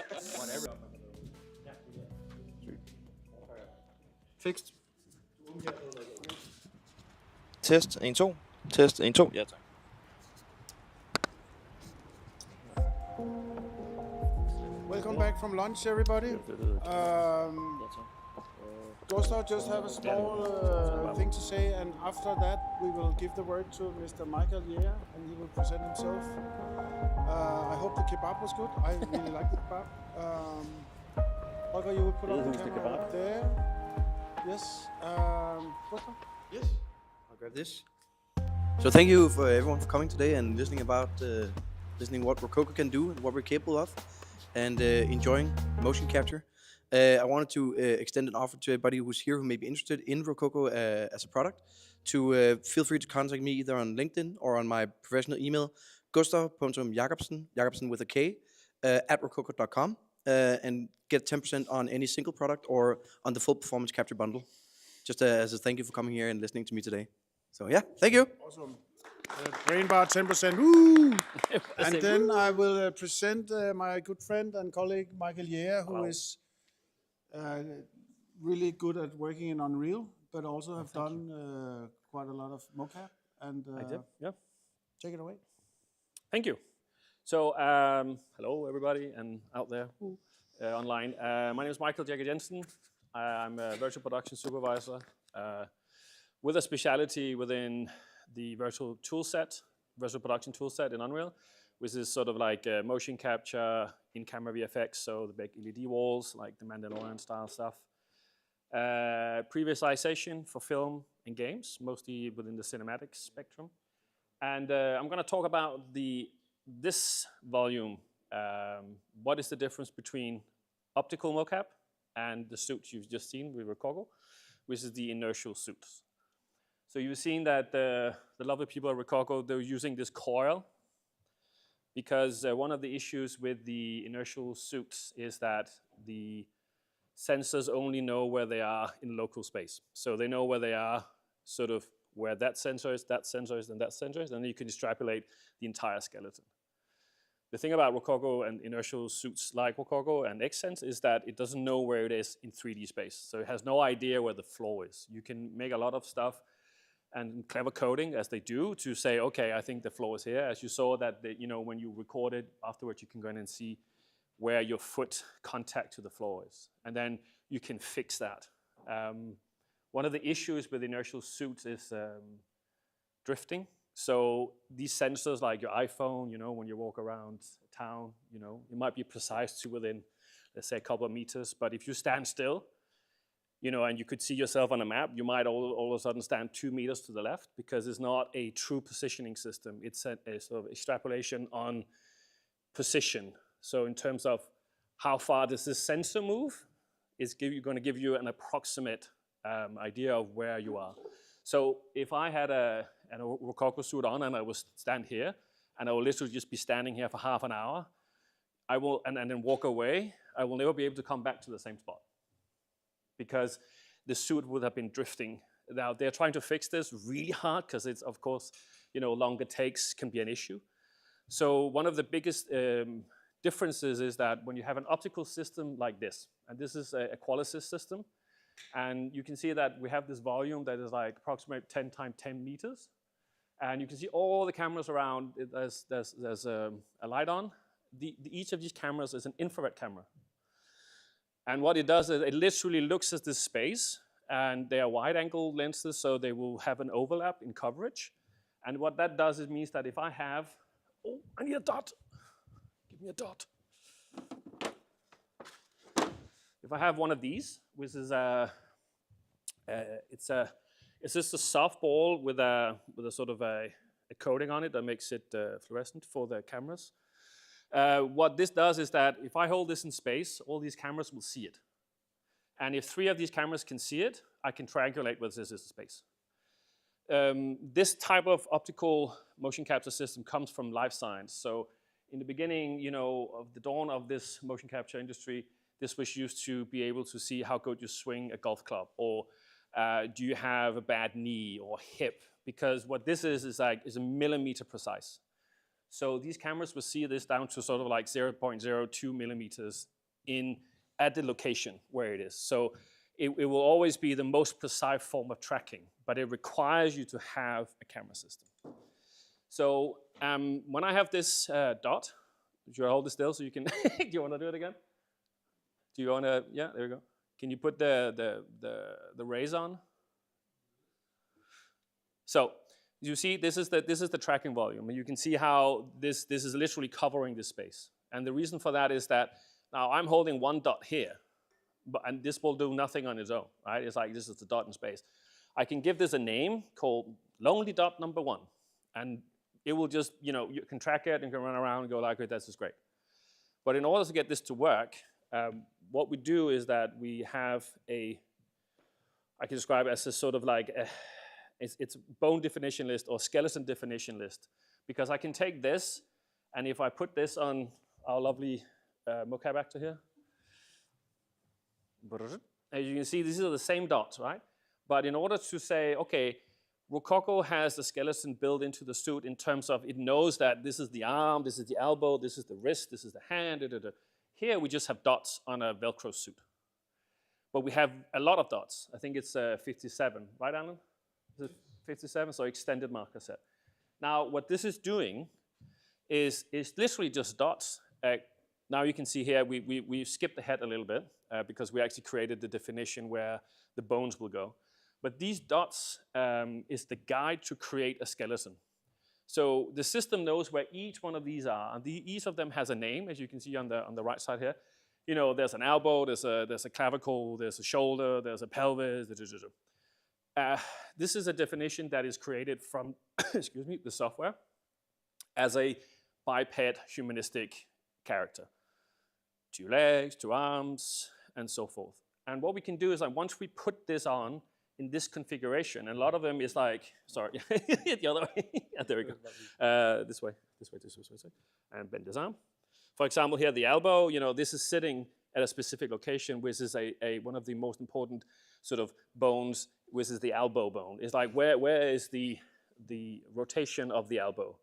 Whatever. Fixed. Test 1, 2. Test 1, 2. Ja, tak. Welcome back from lunch, everybody. Gustav just have a small thing to say, and after that we will give the word to Mr. Mikael Jaeger, and he will present himself. I hope the kebab was good. I really like the kebab. Holger, you will put on the camera up there. Yes. Gustav? Yes. I'll grab this. So thank you for everyone for coming today and listening what Rococo can do and what we're capable of, and enjoying motion capture. I wanted to extend an offer to everybody who's here who may be interested in Rococo as a product to feel free to contact me either on LinkedIn or on my professional email, gustav.jakobsen, Jakobsen with a K, at rococo.com, and get 10% on any single product or on the full performance capture bundle. Just as a thank you for coming here and listening to me today. So yeah, thank you. Awesome. Brain bar 10%. Woo! And then I will present my good friend and colleague Mikael Jaeger, who is really good at working in Unreal, but also have done quite a lot of Mocap. And I did, yeah. Take it away. Thank you. So, hello everybody and out there online. My name is Mikael Jaeger. I'm a virtual production supervisor with a specialty within the virtual production toolset in Unreal, which is sort of like motion capture, in-camera VFX, so the big LED walls, like the Mandalorian style stuff. Previsualization for film and games, mostly within the cinematic spectrum. And I'm going to talk about this volume. What is the difference between optical mocap and the suit you've just seen with Rococo, which is the inertial suits. So you've seen that the lovely people at Rococo, they're using this coil because one of the issues with the inertial suits is that the sensors only know where they are in local space. So they know where they are, sort of where that sensor is, and that sensor is, and then you can extrapolate the entire skeleton. The thing about Rococo and inertial suits like Rococo and Xsense is that it doesn't know where it is in 3D space. So it has no idea where the floor is. You can make a lot of stuff and clever coding, as they do, to say, okay, I think the floor is here. As you saw that, when you record it, afterwards you can go in and see where your foot contact to the floor is. And then you can fix that. One of the issues with inertial suits is drifting. So these sensors, like your iPhone, when you walk around town, it might be precise to within, let's say, a couple of meters. But if you stand still, and you could see yourself on a map, you might all of a sudden stand 2 meters to the left because it's not a true positioning system. It's a sort of extrapolation on position. So in terms of how far does this sensor move, it's going to give you an approximate idea of where you are. So if I had a Rococo suit on and I would stand here, and I will literally just be standing here for half an hour, and then walk away, I will never be able to come back to the same spot because the suit would have been drifting. Now, they're trying to fix this really hard because it's, of course, longer takes can be an issue. So one of the biggest differences is that when you have an optical system like this, and this is a Qualisys system, and you can see that we have this volume that is like approximately 10 times 10 meters. And you can see all the cameras around, there's a light on. Each of these cameras is an infrared camera. And what it does is it literally looks at this space, and they are wide angle lenses, so they will have an overlap in coverage. And what that does is means that if I have, I need a dot. Give me a dot. If I have one of these, which is it's just a soft ball with a sort of a coating on it that makes it fluorescent for the cameras. What this does is that if I hold this in space, all these cameras will see it. And if 3 of these cameras can see it, I can triangulate whether this is space. This type of optical motion capture system comes from life science. So in the beginning, of the dawn of this motion capture industry, this was used to be able to see how good you swing a golf club, or do you have a bad knee or hip? Because what this is a millimeter precise. So these cameras will see this down to sort of like 0.02 millimeters at the location where it is. So it will always be the most precise form of tracking, but it requires you to have a camera system. So when I have this dot, should I hold it still so you can, do you want to do it again? Do you want to, yeah, there we go. Can you put the rays on? So you see, this is the tracking volume, and you can see how this is literally covering this space. And the reason for that is that now I'm holding one dot here, and this will do nothing on its own, right? It's like this is the dot in space. I can give this a name called lonely dot number 1, and it will just, you can track it and can run around and go like, this is great. But in order to get this to work, what we do is that we have I can describe it as a sort of like, it's bone definition list or skeleton definition list. Because I can take this, and if I put this on our lovely Mocap actor here, as you can see, these are the same dots, right? But in order to say, okay, Rococo has the skeleton built into the suit in terms of it knows that this is the arm, this is the elbow, this is the wrist, this is the hand, Here we just have dots on a Velcro suit. But we have a lot of dots. I think it's 57, right, Alan? Is it 57? So extended marker set. Now, what this is doing is literally just dots. Now you can see here, we skipped ahead a little bit because we actually created the definition where the bones will go. But these dots is the guide to create a skeleton. So the system knows where each one of these are, and each of them has a name, as you can see on the right side here. There's an elbow, there's a clavicle, there's a shoulder, there's a pelvis. This is a definition that is created from, excuse me, the software as a biped humanistic character. 2 legs, 2 arms, and so forth. And what we can do is like once we put this on in this configuration, and a lot of them is like, sorry, the other way. Yeah, there we go. This way, and bend this arm. For example, here the elbow, this is sitting at a specific location, which is one of the most important sort of bones, which is the elbow bone. It's like where is the rotation of the elbow?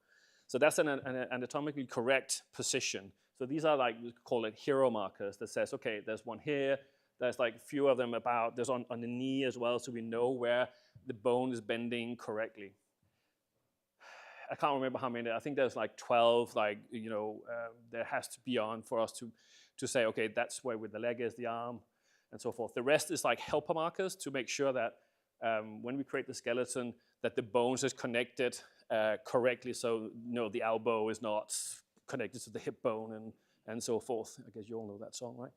So that's an anatomically correct position. So these are like, we call it hero markers that says, okay, there's one here, there's like a few of them there's on the knee as well, so we know where the bone is bending correctly. I can't remember how many, I think there's like 12, there has to be on for us to say, okay, that's where the leg is, the arm, and so forth. The rest is like helper markers to make sure that when we create the skeleton, that the bones is connected correctly, so the elbow is not connected to the hip bone and so forth. I guess you all know that song, right?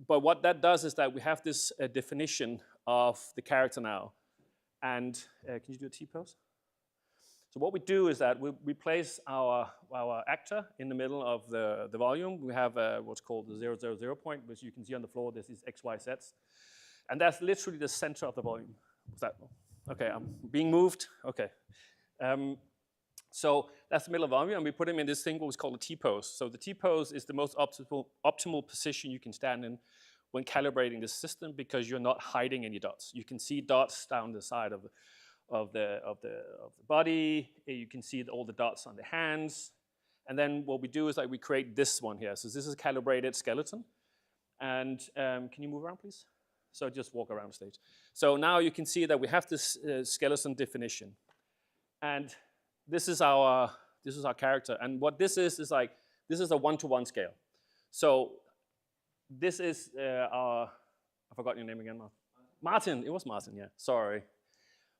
But what that does is that we have this definition of the character now. And can you do a T-pose? So what we do is that we place our actor in the middle of the volume. We have what's called the 000 point, which you can see on the floor. There's these X, Y sets. And that's literally the center of the volume. What's that? Okay, I'm being moved. Okay. So that's the middle of the volume, and we put him in this thing what's called a T-pose. So the T-pose is the most optimal position you can stand in when calibrating the system because you're not hiding any dots. You can see dots down the side of the body. You can see all the dots on the hands. And then what we do is like we create this one here. So this is a calibrated skeleton. And can you move around, please? So just walk around the stage. So now you can see that we have this skeleton definition. And this is our character. And what this is like, this is a 1-to-1 scale. So this is I forgot your name again, Martin. Martin, it was Martin, yeah, sorry.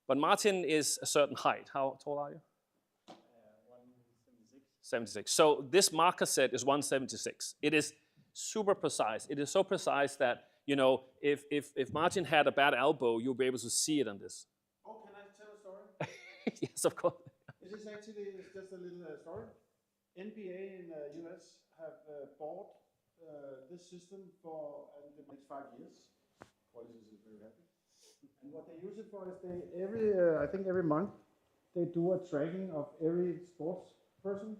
But Martin is a certain height. How tall are you? 176. 76. So this marker set is 176. It is super precise. It is so precise that, if Martin had a bad elbow, you'll be able to see it on this. Oh, can I tell a story? Yes, of course. It is actually just a little story. NBA in the US have bought this system for the next 5 years. Quality is very happy. And what they use it for is I think every month, they do a tracking of every sports person.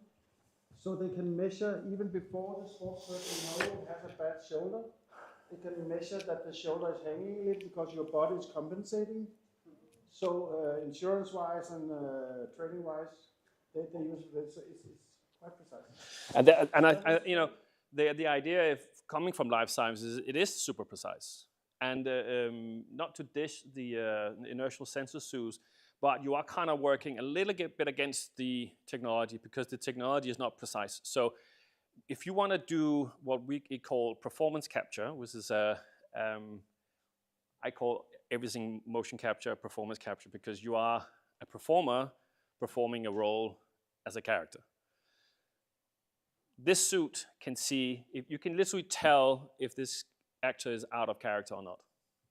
So they can measure, even before the sports person has a bad shoulder, they can measure that the shoulder is hanging a little because your body is compensating. So insurance-wise and training-wise, they use it. It's quite precise. And the idea of coming from life sciences, it is super precise. And not to dish the inertial sensor suits, but you are kind of working a little bit against the technology because the technology is not precise. So if you want to do what we call performance capture, which is I call everything motion capture, performance capture, because you are a performer performing a role as a character. This suit can see, if you can literally tell if this actor is out of character or not.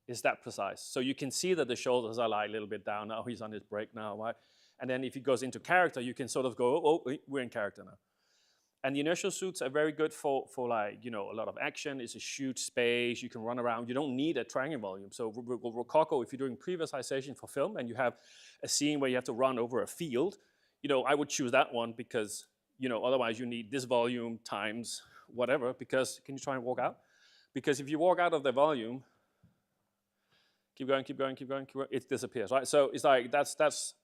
It's that precise. So you can see that the shoulders are like a little bit down. Now he's on his break now, right? And then if he goes into character, you can sort of go, oh, we're in character now. And the inertial suits are very good for like, you know, a lot of action. It's a huge space. You can run around. You don't need a tracking volume. So Rococo, if you're doing pre-visualization for film and you have a scene where you have to run over a field, you know, I would choose that one because, you know, otherwise you need this volume times whatever. Because, can you try and walk out? Because if you walk out of the volume, keep going, keep going, keep going, keep going, it disappears, right? So it's like,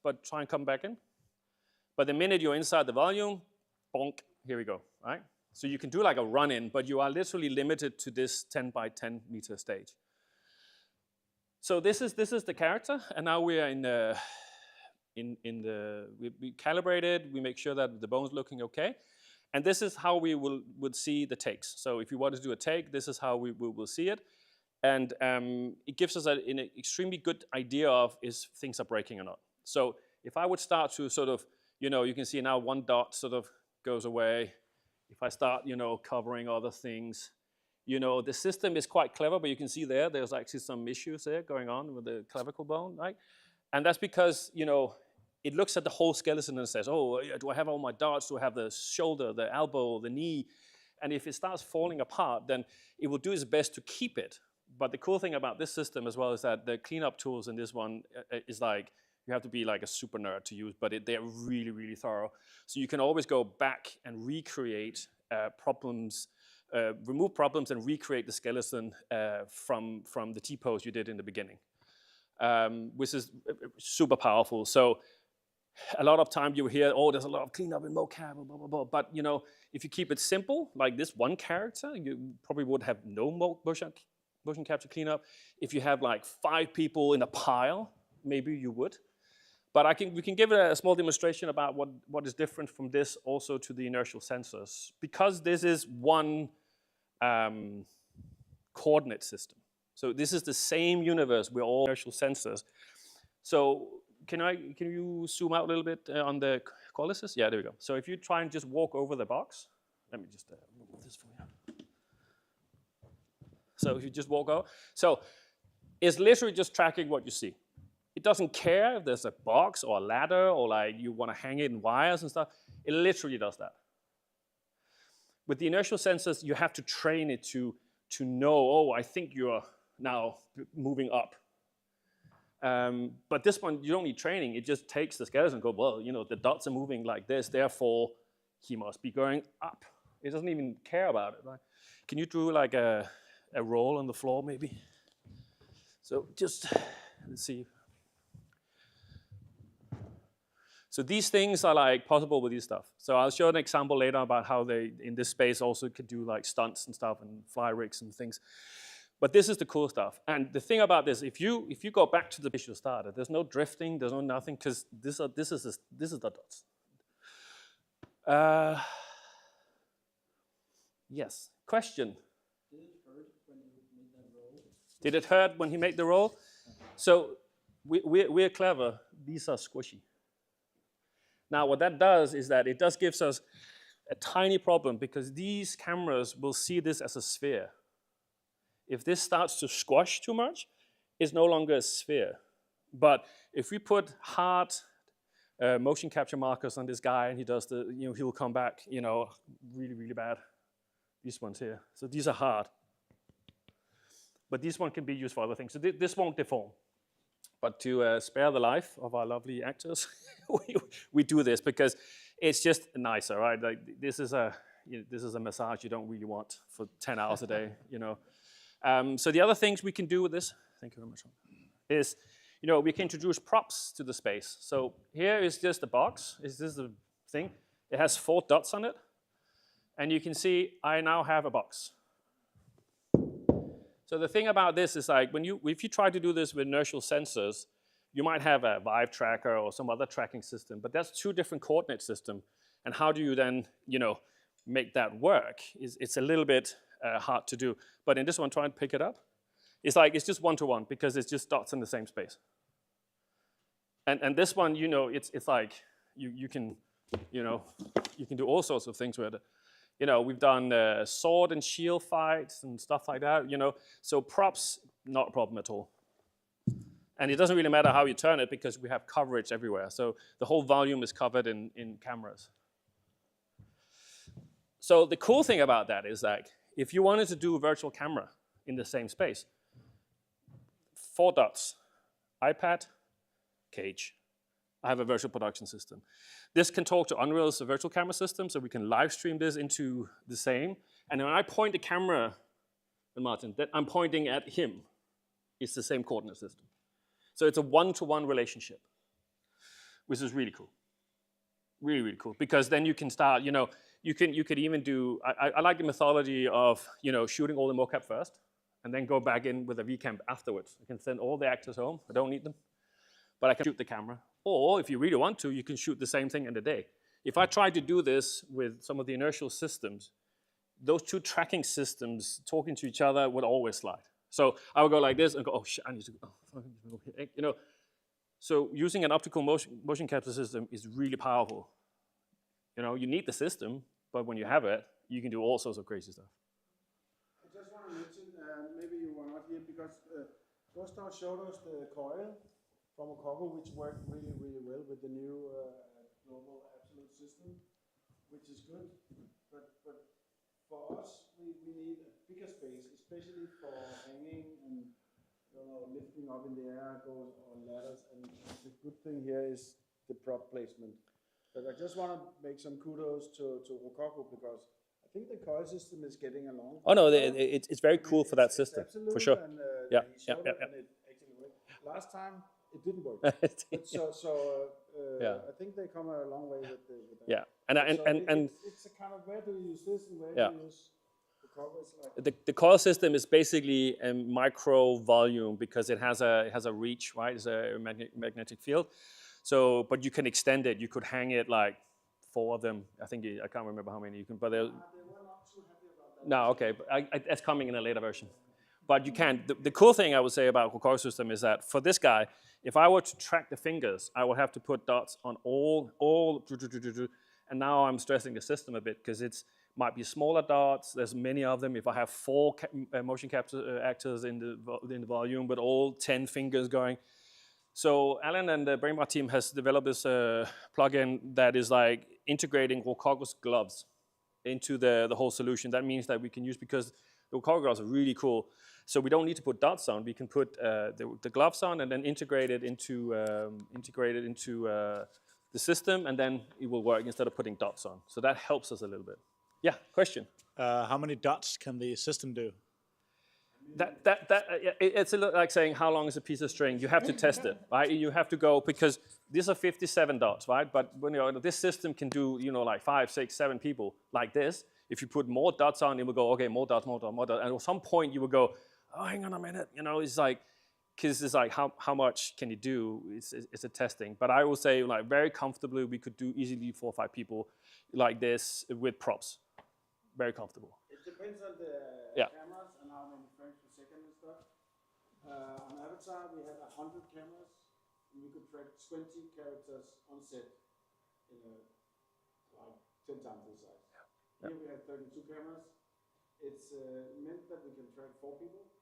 but try and come back in. But the minute you're inside the volume, bonk, here we go, right? So you can do like a run-in, but you are literally limited to this 10 by 10 meter stage. So this is the character, and now we are we calibrated, we make sure that the bone's looking okay, and this is how we would see the takes. So if you want to do a take, this is how we will see it, and it gives us an extremely good idea of if things are breaking or not. So if I would start to sort of, you know, you can see now one dot sort of goes away. If I start, you know, covering other things, you know, the system is quite clever, but you can see there's actually some issues there going on with the clavicle bone, right? And that's because, you know, it looks at the whole skeleton and says, oh, do I have all my dots? Do I have the shoulder, the elbow, the knee? And if it starts falling apart, then it will do its best to keep it. But the cool thing about this system as well is that the cleanup tools in this one is like, you have to be like a super nerd to use, but they're really, really thorough. So you can always go back and recreate problems, remove problems and recreate the skeleton from the T-pose you did in the beginning, which is super powerful. So a lot of time you hear, oh, there's a lot of cleanup in mocap, blah, blah, blah. But you know, if you keep it simple, like this one character, you probably would have no motion capture cleanup. If you have like 5 people in a pile, maybe you would. But we can give it a small demonstration about what is different from this also to the inertial sensors. Because this is one coordinate system. So this is the same universe, we're all inertial sensors. So can you zoom out a little bit on the qualities? Yeah, there we go. So if you try and just walk over the box, let me just move this for you. So if you just walk over, so it's literally just tracking what you see. It doesn't care if there's a box or a ladder or like you want to hang it in wires and stuff. It literally does that. With the inertial sensors, you have to train it to know, oh, I think you're now moving up. But this one, you don't need training. It just takes the skeleton and goes, well, you know, the dots are moving like this, therefore he must be going up. It doesn't even care about it, right? Can you do like a roll on the floor maybe? So just, let's see. So these things are like possible with these stuff. So I'll show an example later about how they, in this space, also could do like stunts and stuff and fly rigs and things. But this is the cool stuff. And the thing about this, if you go back to the place you started, there's no drifting, there's no nothing, because this is the dots. Yes, question. Did it hurt when you made that roll? Did it hurt when he made the roll? So we're clever. These are squishy. Now, what that does is that it just gives us a tiny problem because these cameras will see this as a sphere. If this starts to squash too much, it's no longer a sphere. But if we put hard motion capture markers on this guy and he does the, you know, he'll come back, you know, really, really bad. These ones here. So these are hard. But this one can be used for other things. So this won't deform. But to spare the life of our lovely actors, we do this because it's just nicer, right? Like this is a massage you don't really want for 10 hours a day, you know. So the other things we can do with this, thank you very much, is, you know, we can introduce props to the space. So here is just a box. This is the thing. It has 4 dots on it, and you can see I now have a box. So the thing about this is like if you try to do this with inertial sensors, you might have a Vive tracker or some other tracking system, but that's two different coordinate systems. And how do you then, make that work? It's a little bit hard to do. But in this one, try and pick it up. It's just one-to-one because it's just dots in the same space. And this one, it's like you can do all sorts of things with it. We've done sword and shield fights and stuff like that. So props, not a problem at all. And it doesn't really matter how you turn it because we have coverage everywhere. So the whole volume is covered in cameras. So the cool thing about that is like, if you wanted to do a virtual camera in the same space, 4 dots, iPad, cage. I have a virtual production system. This can talk to Unreal's virtual camera system, so we can live stream this into the same. And when I point the camera, Martin, that I'm pointing at him, it's the same coordinate system. So it's a one-to-one relationship, which is really cool. Really, really cool. Because then you can start, you could even do, I like the methodology of, shooting all the mocap first, and then go back in with a VCam afterwards. I can send all the actors home. I don't need them. But I can shoot the camera. Or if you really want to, you can shoot the same thing in a day. If I try to do this with some of the inertial systems, those two tracking systems talking to each other would always slide. So I would go like this and go, oh shit, I need to go. So using an optical motion capture system is really powerful. You need the system, but when you have it, you can do all sorts of crazy stuff. I just want to mention, maybe you were not here because Gustav showed us the coil from Optical, which worked really, really well with the new global absolute system, which is good. But for us, we need a bigger space, especially for hanging and lifting up in the air, goes on ladders. And the good thing here is the prop placement. But I just want to make some kudos to Rococo because I think the coil system is getting along. Oh no, it's very cool for that system, for sure. And, yeah. And it actually worked. Last time it didn't work. But I think they come a long way with that. Yeah, it's a kind of where do you use this and where do you use the cover? The coil system is basically a micro volume because it has a reach, right? It's a magnetic field. So, but you can extend it. You could hang it like 4 of them. I can't remember how many you can, but they were not too happy about that. No, okay, but that's coming in a later version. But you can. The cool thing I would say about Rococo system is that for this guy, if I were to track the fingers, I would have to put dots on all, and now I'm stressing the system a bit because it might be smaller dots. There's many of them. If I have 4 motion capture actors in the volume, but all 10 fingers going. So Alan and the Brainbar team has developed this plugin that is like integrating Rococo's gloves into the whole solution. That means that we can use, because the Rococo gloves are really cool, so we don't need to put dots on. We can put the gloves on and then integrate it into the system, and then it will work instead of putting dots on. So that helps us a little bit. Yeah, question? How many dots can the system do? It's a little like saying how long is a piece of string. You have to test it, right? You have to go, because these are 57 dots, right? But when this system can do like 5, 6, 7 people like this. If you put more dots on, it will go, okay, more dots, more dots, more dots. And at some point you will go, oh, hang on a minute. It's like, because it's like how much can you do? It's a testing. But I will say like very comfortably we could do easily 4 or 5 people like this with props. Very comfortable. It depends on the cameras and how many frames per second and stuff. On Avatar, we had 100 cameras, and we could track 20 characters on set in like 10 times the size. Yeah. Here we have 32 cameras. It's meant that we can track 4 people.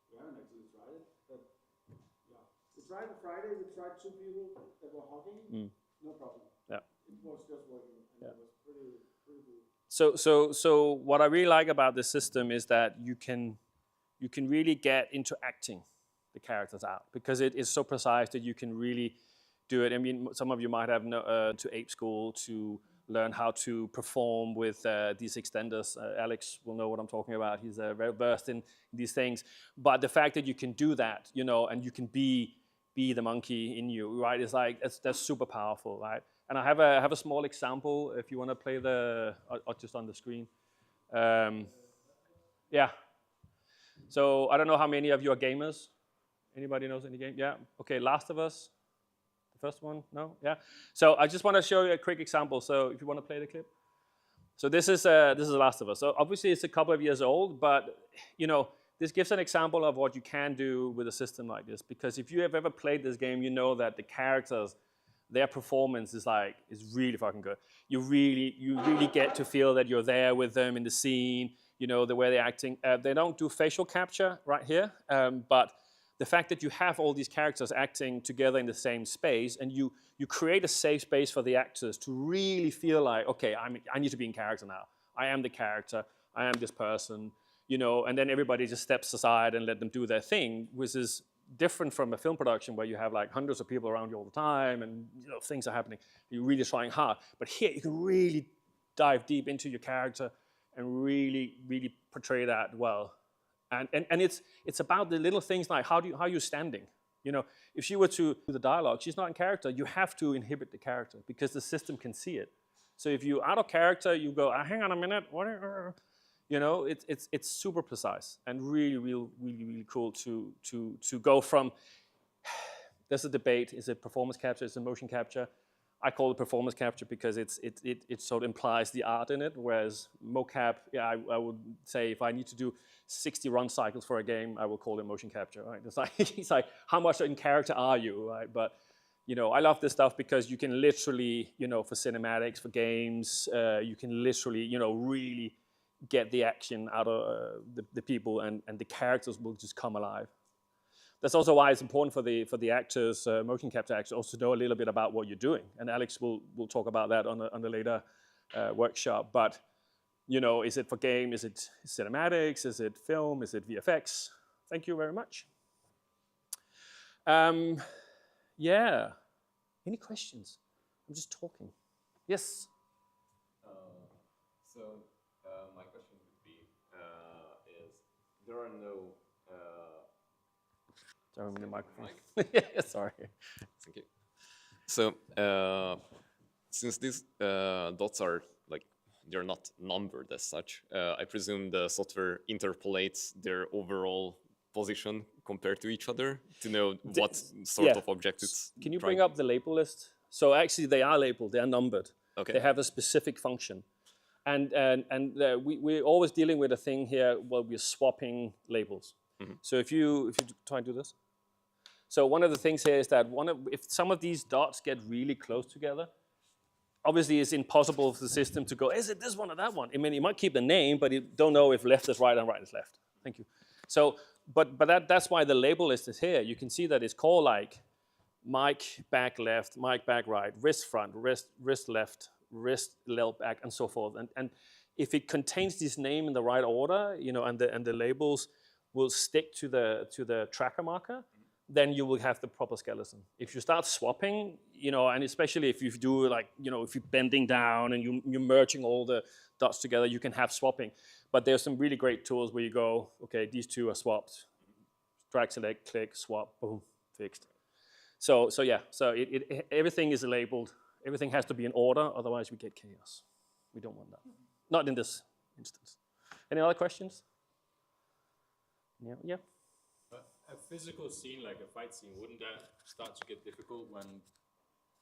We haven't actually tried it, but yeah. We tried on Friday, we tried 2 people that were hogging, no problem. Yeah. It was just working, and it was pretty cool. So what I really like about this system is that you can really get into acting the characters out, because it is so precise that you can really do it. I mean, some of you might have to ape school to learn how to perform with these extenders. Alex will know what I'm talking about. He's very versed in these things. But the fact that you can do that, and you can be the monkey in you, right? It's like that's super powerful, right? And I have a small example if you want to play or just on the screen. Yeah. So I don't know how many of you are gamers. Anybody knows any game? Yeah. Okay. Last of Us. The first one. No. Yeah. So I just want to show you a quick example. So if you want to play the clip. So this is The Last of Us. So obviously it's a couple of years old, but this gives an example of what you can do with a system like this. Because if you have ever played this game, you know that the characters, their performance is really fucking good. You really get to feel that you're there with them in the scene. The way they're acting. They don't do facial capture right here, but the fact that you have all these characters acting together in the same space, and you create a safe space for the actors to really feel like, okay, I need to be in character now. I am the character. I am this person. And then everybody just steps aside and let them do their thing, which is different from a film production where you have like hundreds of people around you all the time, and things are happening. You're really trying hard. But here you can really dive deep into your character and really portray that well. And it's about the little things like how are you standing? If she were to do the dialogue, she's not in character. You have to inhibit the character because the system can see it. So if you're out of character, you go, hang on a minute, what? It's super precise and really cool to go from. There's a debate: is it performance capture? Is it motion capture? I call it performance capture because it sort of implies the art in it, whereas mocap, yeah, I would say if I need to do 60 run cycles for a game, I will call it motion capture, right? It's like how much in character are you, right? But I love this stuff because you can literally, for cinematics, for games, you can literally, really get the action out of the people, and the characters will just come alive. That's also why it's important for the actors, motion capture actors, also to know a little bit about what you're doing. And Alex will talk about that on the later workshop. But is it for game? Is it cinematics? Is it film? Is it VFX? Thank you very much. Yeah. Any questions? I'm just talking. Yes. My question would be: is there are no Sorry, the microphone. mic? Sorry. Thank you. So, since these dots are they're not numbered as such, I presume the software interpolates their overall position compared to each other to know what sort of object it's. Can you bring up the label list? So actually, they are labeled. They are numbered. Okay. They have a specific function, and we're always dealing with a thing here where we're swapping labels. Mm-hmm. So if you try and do this. So one of the things here is that if some of these dots get really close together, obviously it's impossible for the system to go, is it this one or that one? I mean, you might keep the name, but you don't know if left is right and right is left. Thank you. So, but that's why the label list is here. You can see that it's called like mic back left, mic back right, wrist front, wrist left, wrist back, and so forth. And if it contains this name in the right order, and the labels will stick to the tracker marker, then you will have the proper skeleton. If you start swapping, and especially if you do if you're bending down and you're merging all the dots together, you can have swapping. But there's some really great tools where you go, okay, these two are swapped. Drag, select, click, swap, boom, fixed. So yeah, so everything is labeled. Everything has to be in order, otherwise we get chaos. We don't want that. Not in this instance. Any other questions? Yeah. A physical scene, like a fight scene, wouldn't that start to get difficult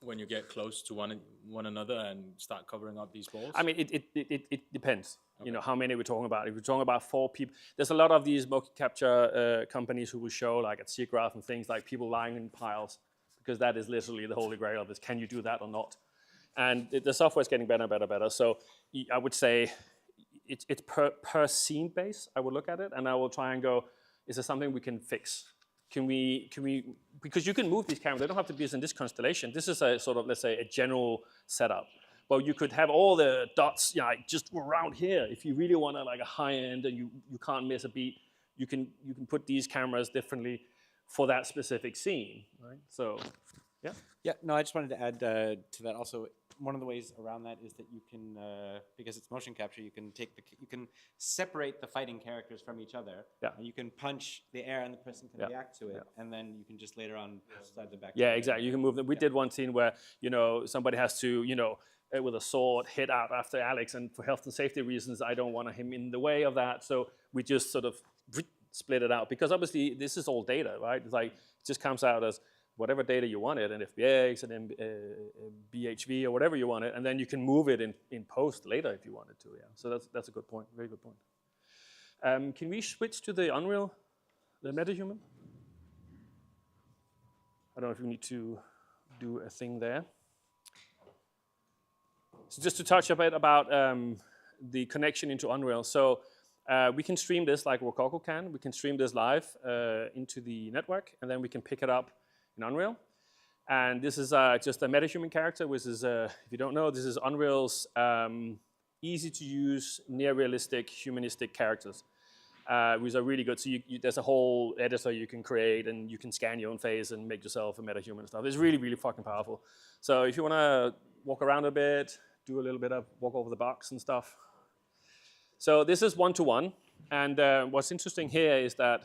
when you get close to one another and start covering up these balls? I mean, it depends. Okay. How many we're talking about. If we're talking about 4 people, there's a lot of these motion capture companies who will show, like at SIGGRAPH and things, like people lying in piles, because that is literally the holy grail of this. Can you do that or not? And the software is getting better and better. So I would say it's per scene base. I would look at it, and I will try and go, is there something we can fix? Can we, because you can move these cameras, they don't have to be in this constellation. This is a sort of, let's say, a general setup. But you could have all the dots just around here. If you really want a high end and you can't miss a beat, you can put these cameras differently for that specific scene, right? So, yeah. Yeah, no, I just wanted to add to that also. One of the ways around that is that you can, because it's motion capture, you can you can separate the fighting characters from each other. Yeah. And you can punch the air, and the person can react to it, and then you can just later on slide them back. Yeah, exactly. You can move them. We did one scene where somebody has to with a sword hit out after Alex, and for health and safety reasons, I don't want him in the way of that. So we just sort of split it out, because obviously this is all data, right? It's like it just comes out as whatever data you wanted, an FBX, an BHV, or whatever you wanted, and then you can move it in post later if you wanted to. Yeah. So that's a good point. Very good point. Can we switch to the Unreal, the MetaHuman? I don't know if we need to do a thing there. So just to touch a bit about the connection into Unreal. So we can stream this like Rococo can. We can stream this live into the network, and then we can pick it up in Unreal. And this is just a MetaHuman character, which is, if you don't know, this is Unreal's easy to use, near realistic, humanistic characters, which are really good. So there's a whole editor you can create, and you can scan your own face and make yourself a MetaHuman and stuff. It's really, really fucking powerful. So if you want to walk around a bit, do a little bit of walk over the box and stuff. So this is one-to-one. And what's interesting here is that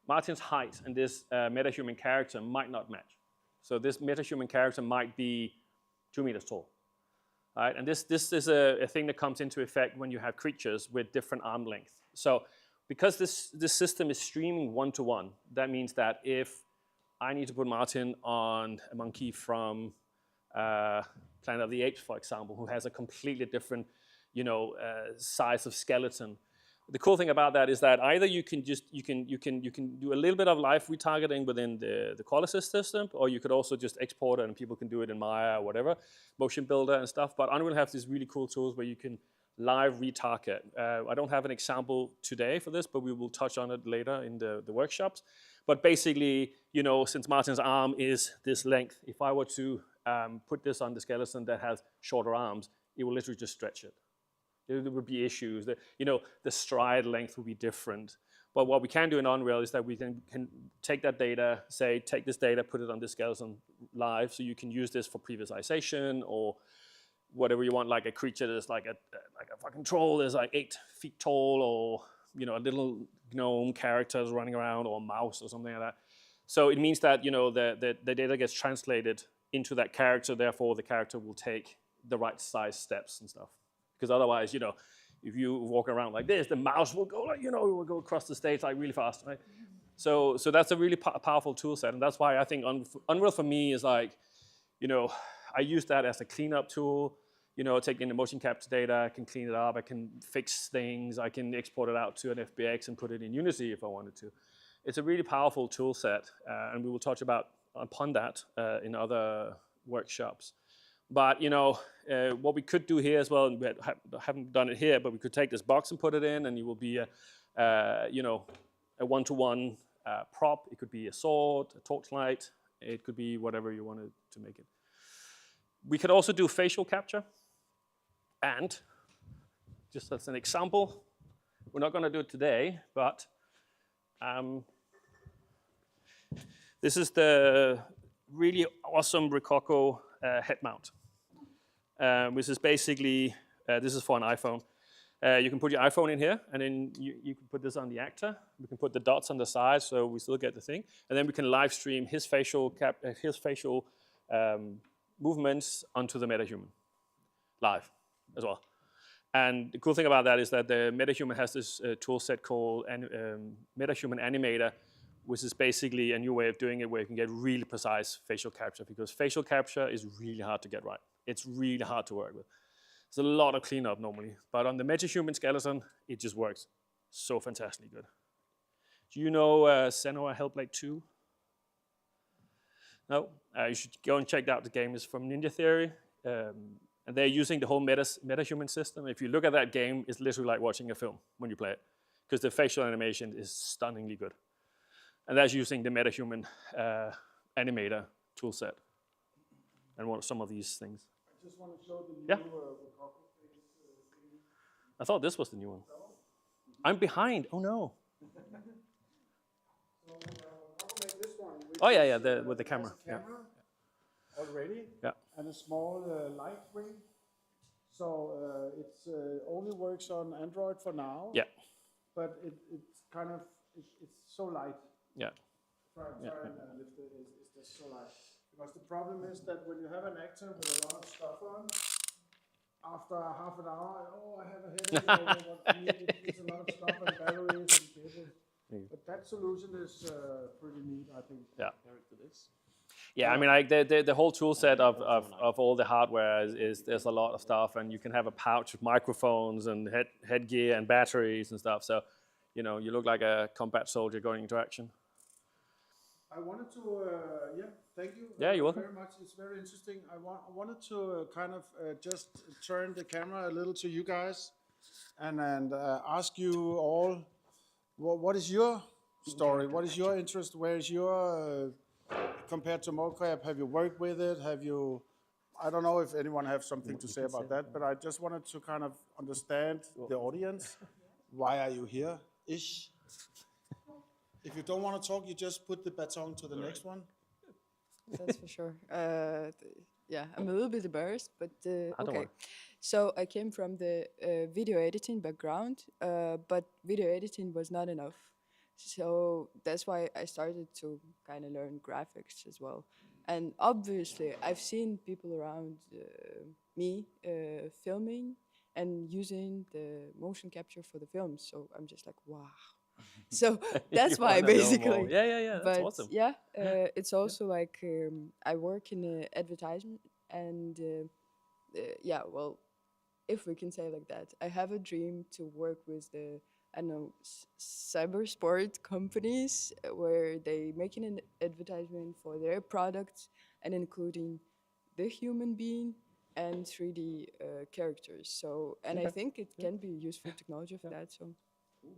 Martin's height and this MetaHuman character might not match. So this MetaHuman character might be 2 meters tall. Right? And this is a thing that comes into effect when you have creatures with different arm length. So because this system is streaming one-to-one, that means that if I need to put Martin on a monkey from Planet of the Apes, for example, who has a completely different size of skeleton, the cool thing about that is that either you can do a little bit of live retargeting within the Qual Assist system, or you could also just export it and people can do it in Maya or whatever, Motion Builder and stuff. But Unreal has these really cool tools where you can live retarget. I don't have an example today for this, but we will touch on it later in the workshops. But basically, since Martin's arm is this length, if I were to put this on the skeleton that has shorter arms, it will literally just stretch it. There would be issues. The stride length will be different. But what we can do in Unreal is that we can take that data, say, take this data, put it on this skeleton live, so you can use this for previsualization or whatever you want, like a creature that's like a fucking troll that's like 8 feet tall, or a little gnome characters running around, or a mouse or something like that. So it means that the data gets translated into that character. Therefore, the character will take the right size steps and stuff. Because otherwise, if you walk around like this, the mouse will go it will go across the stage like really fast, right? So that's a really powerful tool set, and that's why I think Unreal for me is like, I use that as a cleanup tool. Taking the motion capture data, I can clean it up, I can fix things, I can export it out to an FBX and put it in Unity if I wanted to. It's a really powerful tool set, and we will touch upon that in other workshops. But what we could do here as well, and we haven't done it here, but we could take this box and put it in, and it will be a one-to-one prop. It could be a sword, a torchlight. It could be whatever you wanted to make it. We could also do facial capture. And just as an example, we're not going to do it today, but this is the really awesome Rococo head mount, which is basically, this is for an iPhone. You can put your iPhone in here, and then you can put this on the actor. We can put the dots on the side, so we still get the thing. And then we can live stream his facial movements onto the MetaHuman live as well. And the cool thing about that is that the MetaHuman has this tool set called MetaHuman Animator, which is basically a new way of doing it where you can get really precise facial capture, because facial capture is really hard to get right. It's really hard to work with. There's a lot of cleanup normally, but on the MetaHuman skeleton, it just works so fantastically good. Do you know Senua Hellblade 2? No? You should go and check out the game. It's from Ninja Theory, and they're using the whole MetaHuman system. If you look at that game, it's literally like watching a film when you play it, because the facial animation is stunningly good. And that's using the MetaHuman Animator toolset and some of these things. I just want to show the new Rococo thing. I thought this was the new one. I'm behind. Oh no. So I will make this one. Oh yeah, with the camera. Yeah. Already. Yeah. And a small light ring. So it's only works on Android for now. Yeah. But it's kind of it's so light. Yeah. Sorry, lift it. It's just so light. Because the problem is that when you have an actor with a lot of stuff on, after half an hour, I have a headache. It's a lot of stuff and batteries and that solution is pretty neat, I think. Yeah. Yeah, I mean, like the whole tool set of all the hardware is there's a lot of stuff, and you can have a pouch with microphones and headgear and batteries and stuff. So, you know, you look like a combat soldier going into action. I wanted to, thank you Yeah, you're welcome. very much. It's very interesting. I wanted to kind of just turn the camera a little to you guys and ask you all, what is your story? What is your interest? Where is your, compared to Mocap, have you worked with it? Have you, I don't know if anyone has something to say about that, but I just wanted to kind of understand the audience. Why are you here-ish? If you don't want to talk, you just put the baton to the next one. That's for sure. Yeah, I'm a little bit embarrassed, but don't okay. worry. So I came from the video editing background, but video editing was not enough. So that's why I started to kind of learn graphics as well. And obviously, I've seen people around me filming and using the motion capture for the films. So I'm just like, wow. So that's You why wanna know basically. more. Yeah. That's But awesome. yeah, it's also like I work in advertisement, and yeah, well, if we can say like that, I have a dream to work with the I don't know cyber sport companies where they making an advertisement for their products and including the human being and 3D characters. So, and I think it can be useful technology for that. So.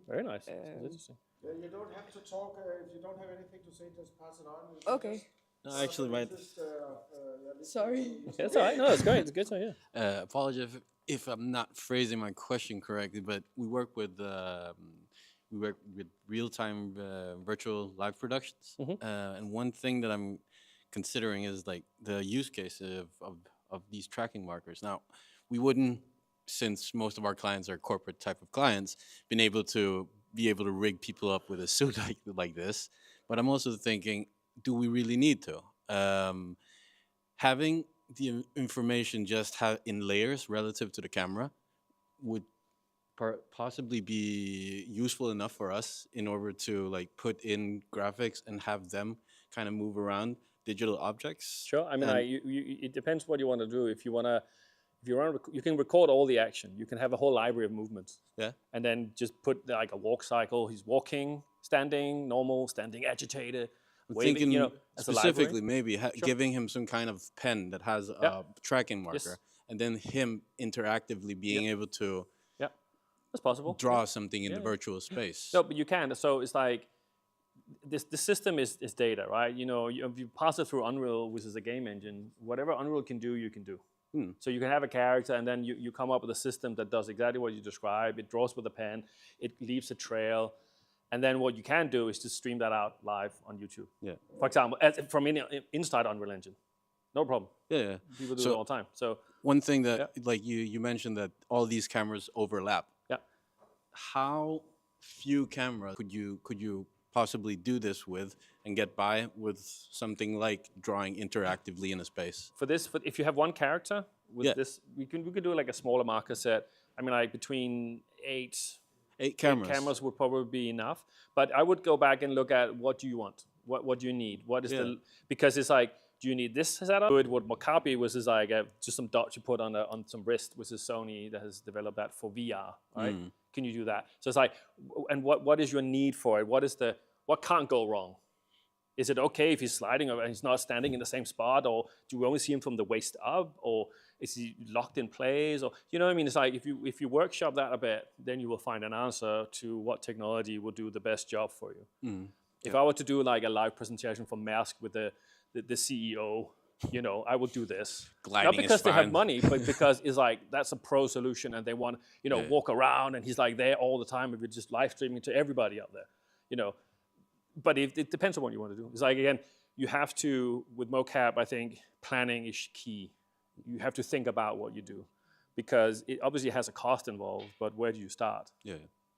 Very nice. Sounds interesting. You don't have to talk. If you don't have anything to say, just pass it on. You Okay. just- No, actually, my Sorry. That's all right. No, it's great. It's good to hear. apologies if I'm not phrasing my question correctly, but we work with real-time virtual live productions, and one thing that I'm considering is like the use case of these tracking markers. Now, we wouldn't, since most of our clients are corporate type of clients, been able to rig people up with a suit like this. But I'm also thinking, do we really need to? Having the information just in layers relative to the camera would possibly be useful enough for us in order to like put in graphics and have them kind of move around digital objects. Sure. I mean, And- it depends what you want to do. If you want to, you can record all the action. You can have a whole library of movements. Yeah. And then just put like a walk cycle. He's walking, standing, normal, standing, agitated. I'm waving, thinking you know, as a library. specifically maybe giving him some kind of pen that has a tracking marker, and then him interactively being able to That's possible. draw something in the virtual space. No, but you can. So it's like the system is data, right? You know, if you pass it through Unreal, which is a game engine, whatever Unreal can do, you can do. So you can have a character, and then you come up with a system that does exactly what you describe. It draws with a pen. It leaves a trail. And then what you can do is to stream that out live on YouTube. Yeah. For example, from inside Unreal Engine. No problem. Yeah. People do it all the time. So one thing that like you mentioned that all these cameras overlap. Yeah. How few cameras could you possibly do this with and get by with something like drawing interactively in a space? For this, if you have one character with this, we could do like a smaller marker set. I mean, like between eight cameras would probably be enough. But I would go back and look at what do you want? What do you need? What is because it's like, do you need this setup? What Mocap was is like just some dots you put on some wrist, which is Sony that has developed that for VR, right? Can you do that? So it's like, and what is your need for it? What can't go wrong? Is it okay if he's sliding or he's not standing in the same spot, or do we only see him from the waist up, or is he locked in place, or you know what I mean? It's like if you workshop that a bit, then you will find an answer to what technology will do the best job for you. If I were to do like a live presentation for Maersk with the CEO, you know, I would do this. Gliding Not because is they have fine. money, but because it's like that's a pro solution, and they want walk around, and he's like there all the time. If you're just live streaming to everybody out there, you know. But it depends on what you want to do. It's like, again, you have to, with Mocap, I think planning is key. You have to think about what you do, because it obviously has a cost involved, but where do you start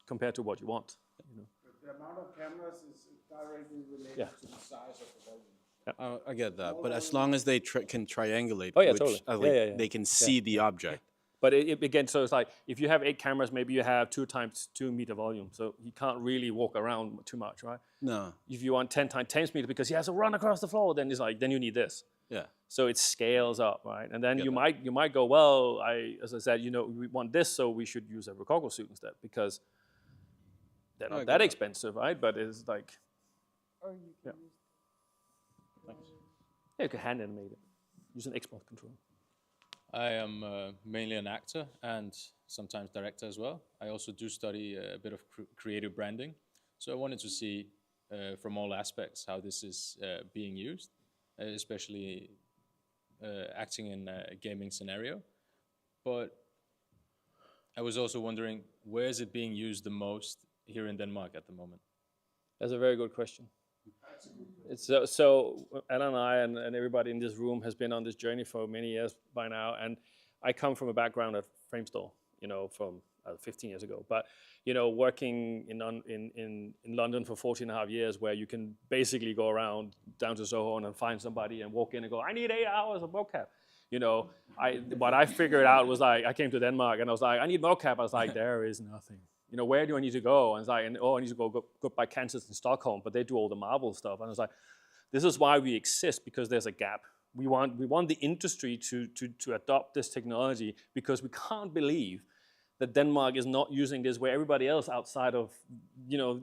compared to what you want? You know? The amount of cameras is directly related to the size of the volume. I get that, but as long as they can triangulate, Oh, yeah, which totally. they can see the object. But again, so it's like if you have 8 cameras, maybe you have 2 times 2 meter volume, so you can't really walk around too much, right? No. If you want 10 times 10 meter because he has to run across the floor, then it's like then you need this. Yeah. So it scales up, right? And then Get you might go, well, as I said, we want this, so we should use a Rococo suit instead because they're not that expensive, right? But it's like, Or you can use. yeah, you can hand animate it, use an export control. I am mainly an actor and sometimes director as well. I also do study a bit of creative branding. So I wanted to see from all aspects how this is being used, especially acting in a gaming scenario. But I was also wondering, where is it being used the most here in Denmark at the moment? That's a very good question. It's so Alan and I and everybody in this room has been on this journey for many years by now, and I come from a background at Framestore, from 15 years ago. But working in London for 14 and a half years, where you can basically go around down to Soho and find somebody and walk in and go, I need 8 hours of mocap. What I figured out was like I came to Denmark and I was like, I need mocap. I was like, there is nothing. Where do I need to go? And it's like, I need to go by Kansas and Stockholm, but they do all the Marvel stuff. And I was like, this is why we exist, because there's a gap. We want the industry to adopt this technology, because we can't believe that Denmark is not using this where everybody else outside of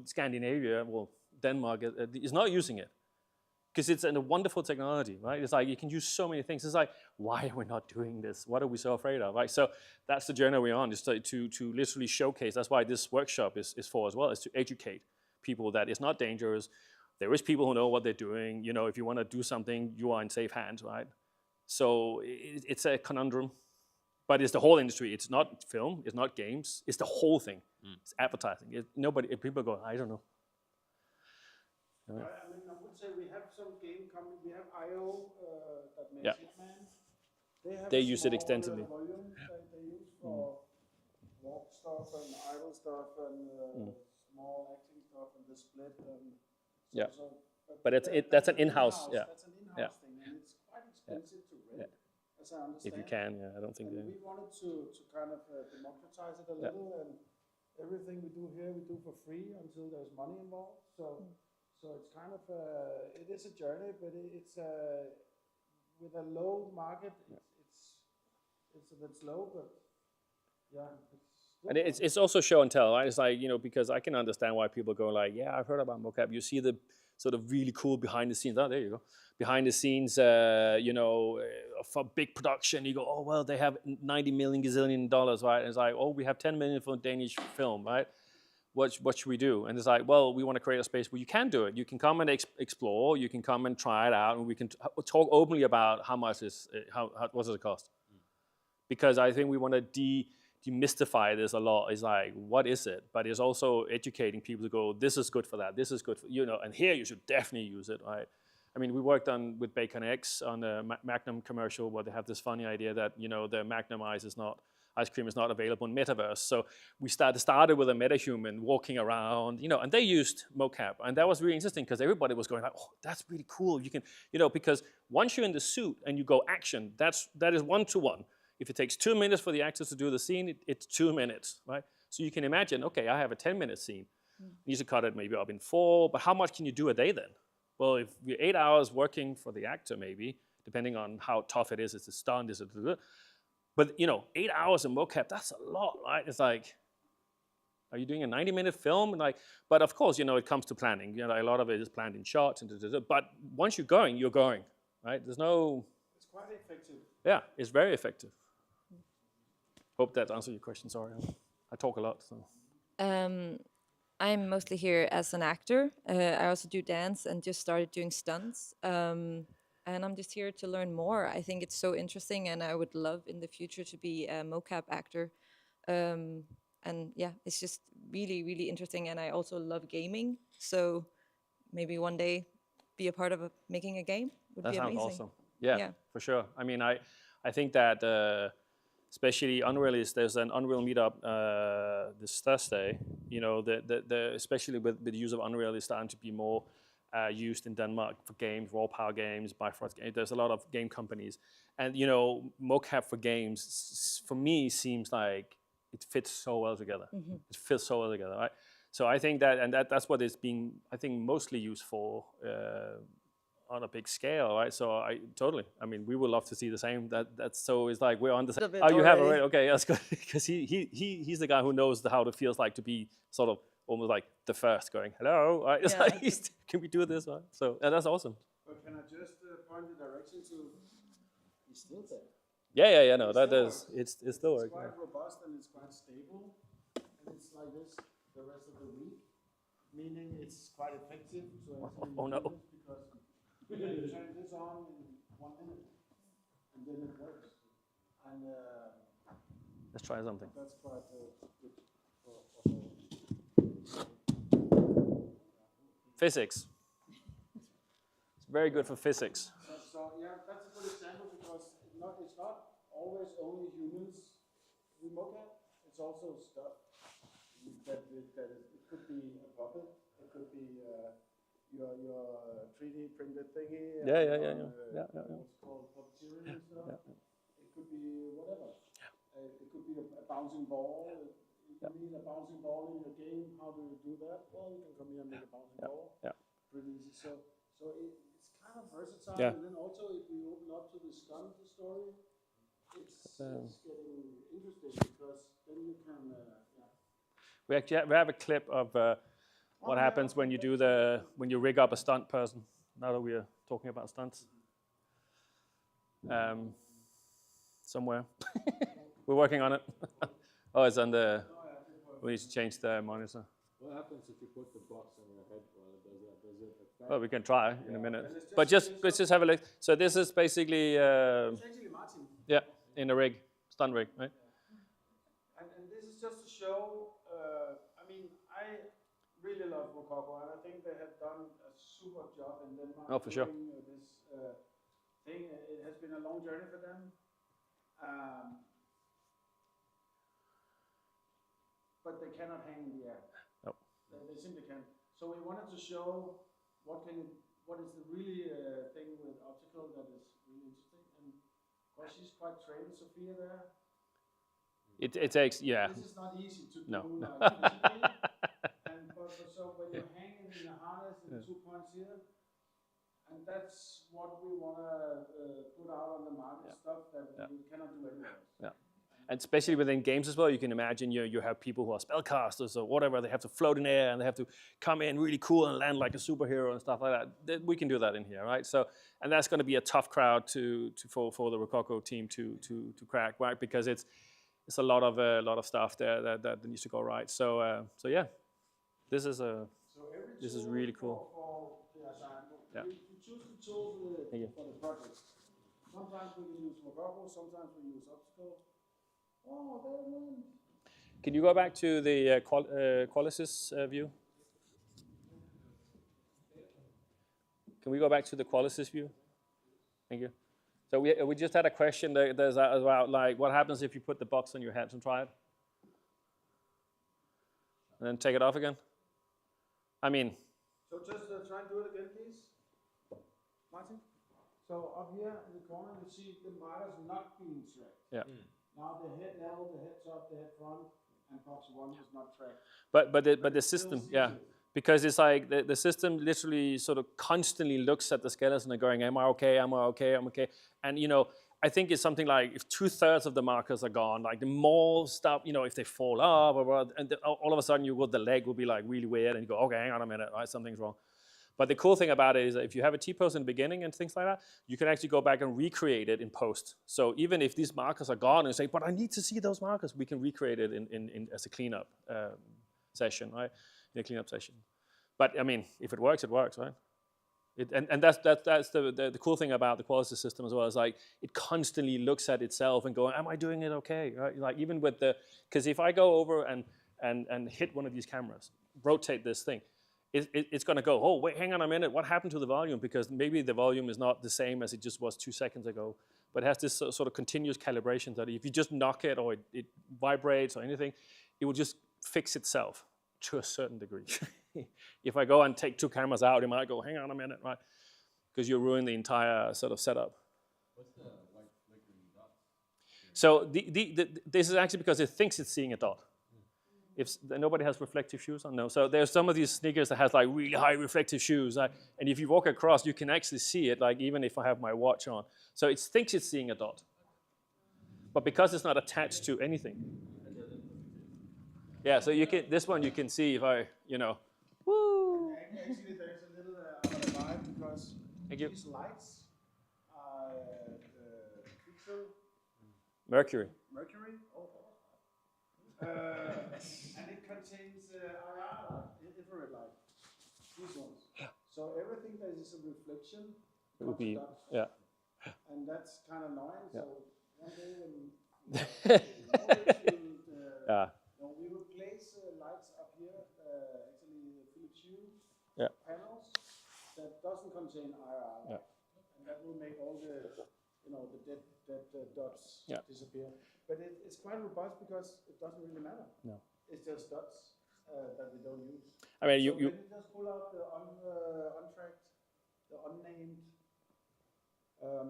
Scandinavia, well, Denmark is not using it. Because it's a wonderful technology, right? It's like you can use so many things. It's like, why are we not doing this? What are we so afraid of, right? So that's the journey we're on, is to literally showcase. That's why this workshop is for as well, is to educate people that it's not dangerous. There is people who know what they're doing. If you want to do something, you are in safe hands, right? So it's a conundrum, but it's the whole industry. It's not film, it's not games, it's the whole thing. It's advertising. People go, I don't know. I would say we have some game companies. We have IO that makes Yeah. Hitman. They have They a use it small, extensively. volume that they use for walk stuff and idle stuff and small acting stuff and the split and Yeah. but that's an in-house. Yeah. That's an in-house thing, and it's quite expensive to rent, as I understand. If you can, yeah. I don't think And we wanted to kind of democratize it a little, and everything we do here we do for free until there's money involved. So it's kind of it is a journey, but it's with a low market. It's a bit slow, but yeah. And it's also show and tell, right? It's like, because I can understand why people go like, yeah, I've heard about mocap. You see the sort of really cool behind the scenes. Oh, there you go. Behind the scenes, for big production, you go, oh, well, they have 90 million gazillion dollars, right? And it's like, oh, we have 10 million for Danish film, right? What should we do? And it's like, well, we want to create a space where you can do it. You can come and explore. You can come and try it out, and we can talk openly about how much what does it cost? Because I think we want to demystify this a lot. It's like, what is it? But it's also educating people to go, this is good for that. This is good for, and here you should definitely use it, right? I mean, we worked with Bacon X on the Magnum commercial, where they have this funny idea that, the Magnum ice cream is not available in metaverse. So we started with a metahuman walking around, and they used mocap. And that was really interesting, because everybody was going like, oh, that's really cool. You can, because once you're in the suit and you go action, that is 1-to-1. If it takes 2 minutes for the actors to do the scene, it's 2 minutes, right? So you can imagine, okay, I have a 10-minute scene. You need to cut it maybe up in 4, but how much can you do a day then? Well, if you're 8 hours working for the actor, maybe, depending on how tough it is a stunt, is it, but 8 hours in mocap, that's a lot, right? It's like, are you doing a 90-minute film? But of course, it comes to planning. A lot of it is planned in shots, but once you're going, right? There's no. It's quite effective. Yeah, it's very effective. Hope that answers your question. Sorry, I talk a lot. So. I'm mostly here as an actor. I also do dance and just started doing stunts. And I'm just here to learn more. I think it's so interesting, and I would love in the future to be a mocap actor. And yeah, it's just really, really interesting. And I also love gaming. So maybe one day be a part of making a game would be amazing. That sounds awesome. Yeah, for sure. I mean, I think that especially Unreal there's an Unreal meetup this Thursday. Especially with the use of Unreal is starting to be more used in Denmark for games, raw power games, Bifrost games. There's a lot of game companies. And, you know, mocap for games, for me, seems like it fits so well together. It fits so well together, right? So I think that, and that's what it's being, I think, mostly used for on a big scale, right? So I mean, we would love to see the same. That's so it's like we're on the same. Oh, you have already? Okay, that's good. Because he's the guy who knows how it feels like to be sort of almost like the first going, hello, right? It's like, can we do this, right? So that's awesome. But can I just point the direction to? He's still there. Yeah. No, that does. It's still working. It's quite robust and it's quite stable, and it's like this the rest of the week, meaning it's quite effective. So Oh no. Because you can turn this on in 1 minute, and then it works. And Let's try something. that's quite good for Physics. It's very good for physics. So yeah, that's a good example because it's not always only humans who mocap. It's also stuff that it could be a puppet, it could be your 3D printed thingy. What's called puppeteering and stuff. It could be whatever. It could be a bouncing ball. You need a bouncing ball in your game. How do you do that? Well, you can come here and make a bouncing ball. Pretty easy. So it's kind of versatile. And then also, if we open up to the stunt story, it's getting interesting because then you can. We have a clip of what happens when you do when you rig up a stunt person. Now that we are talking about stunts, somewhere we're working on it. Oh, it's on the. We need to change the monitor. What happens if you put the box on your head while it does that? Does it affect? Well, we can try in a minute. But let's just have a look. So this is basically in a rig, stunt rig, right? And this is just to show. I mean, I really love Mocap, and I think they have done a super job in Denmark. Oh, for sure. Doing this thing. It has been a long journey for them. But they cannot hang in the air. No. They simply can't. So we wanted to show what is the really thing with optical that is really interesting. And of course, she's quite trained, Sophia there. It takes This is not easy to do. No. Physically. But so when you're hanging in the harness and 2 points here, and that's what we want to put out on the market, stuff that we cannot do anywhere else. Yeah. And especially within games as well, you can imagine you have people who are spellcasters or whatever. They have to float in air and they have to come in really cool and land like a superhero and stuff like that. We can do that in here, right? So, and that's going to be a tough crowd for the Rococo team to crack, right? Because it's a lot of stuff there that needs to go right. So yeah, this is really cool. For the assignment, Yeah. you choose the tool for the project. Sometimes we can use Rococo, sometimes we use Optical. Oh, there it went. Can you go back to the Qualisys view? Can we go back to the Qualisys view? Thank you. So we just had a question there's about like what happens if you put the box on your head and try it, and then take it off again. I mean. So just try and do it again, please, Martin. So up here in the corner, you see the markers not being tracked. Yeah. Now the head level, the head top, the head front, and box 1 is not tracked. But the system, because it's like the system literally sort of constantly looks at the skeleton and going, am I okay? Am I okay? I'm okay. And I think it's something like if 2/3 of the markers are gone, like the more stuff, if they fall off, and all of a sudden the leg will be like really weird, and you go, okay, hang on a minute, right? Something's wrong. But the cool thing about it is that if you have a T-pose in the beginning and things like that, you can actually go back and recreate it in post. So even if these markers are gone and you say, but I need to see those markers, we can recreate it in as a cleanup session, right? In a cleanup session. But I mean, if it works, right? And that's the cool thing about the Qualisys system as well, is like it constantly looks at itself and going, am I doing it okay? Right? Like even with because if I go over and hit one of these cameras, rotate this thing, it's going to go, oh, wait, hang on a minute, what happened to the volume? Because maybe the volume is not the same as it just was 2 seconds ago, but it has this sort of continuous calibration that if you just knock it or it vibrates or anything, it will just fix itself to a certain degree. if I go and take 2 cameras out, it might go, hang on a minute, right? Because you ruin the entire sort of setup. What's the white flickering dot? So this is actually because it thinks it's seeing a dot. If nobody has reflective shoes on, no. So there's some of these sneakers that has like really high reflective shoes, and if you walk across, you can actually see it, like even if I have my watch on. So it thinks it's seeing a dot, but because it's not attached to anything. Yeah. So you can this one you can see if I woo. Actually, there's a little vibe because these lights are Mercury. mercury. And it contains IR, infrared light. These ones. So everything that is a reflection It would be dot. And that's kind of annoying. So one day when we will place lights up here, actually Philips Hue panels that doesn't contain IR light, and that will make all the the dead dots disappear. But it's quite robust because it doesn't really matter. No. It's just dots that we don't use. I mean, So can you just pull out the untracked, the unnamed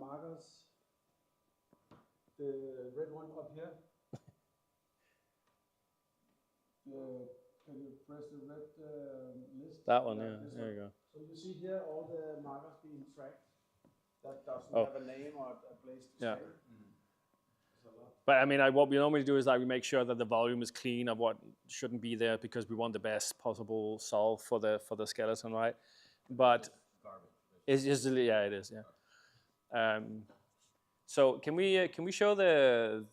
markers? The red one up here. Can you press the red list? That one, yeah. There you go. So you see here all the markers being tracked. That doesn't have a name or a place to stay. But I mean, what we normally do is we make sure that the volume is clean of what shouldn't be there because we want the best possible solve for the skeleton, right? But it's just it is, yeah. So can we show the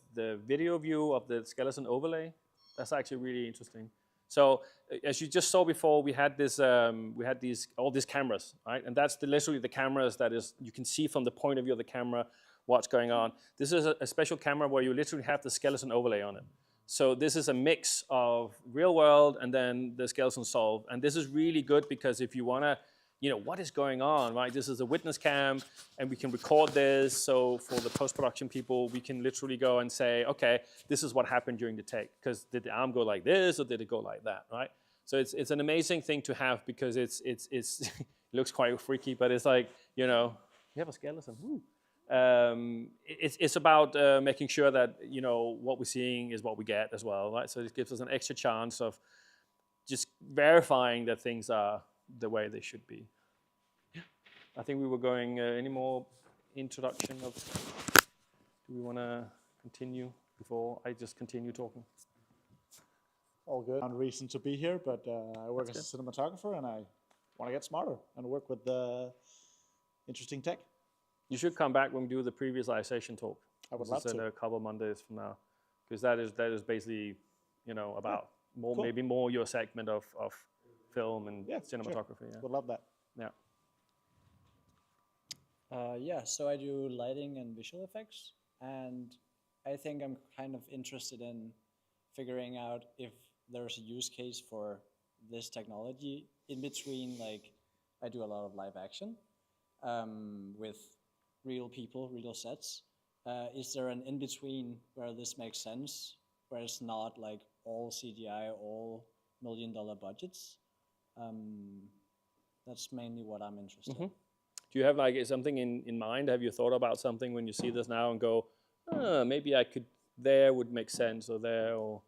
video view of the skeleton overlay? That's actually really interesting. So as you just saw before, we had this all these cameras, right? And that's literally the cameras that is you can see from the point of view of the camera what's going on. This is a special camera where you literally have the skeleton overlay on it. So this is a mix of real world and then the skeleton solve. And this is really good because if you want to, what is going on, right? This is a witness cam and we can record this. So for the post-production people, we can literally go and say, okay, this is what happened during the take. Because did the arm go like this or did it go like that, right? So it's an amazing thing to have because it looks quite freaky, but it's like, you have a skeleton, woo. It's about making sure that what we're seeing is what we get as well, right? So it gives us an extra chance of just verifying that things are the way they should be. I think we were going any more introduction of. Do we want to continue before I just continue talking? All good. One reason to be here, but I work as a cinematographer and I want to get smarter and work with interesting tech. You should come back when we do the previsualization talk. I would love to. In a couple of Mondays from now, because that is basically, about maybe more your segment of film and cinematography. Sure. Yeah. Would love that. Yeah. So I do lighting and visual effects, and I think I'm kind of interested in figuring out if there's a use case for this technology in between. Like, I do a lot of live action with real people, real sets. Is there an in-between where this makes sense, where it's not like all CGI, all $1 million budgets? That's mainly what I'm interested in. Do you have something in mind? Have you thought about something when you see this now and go, maybe I could, there would make sense, or there, or?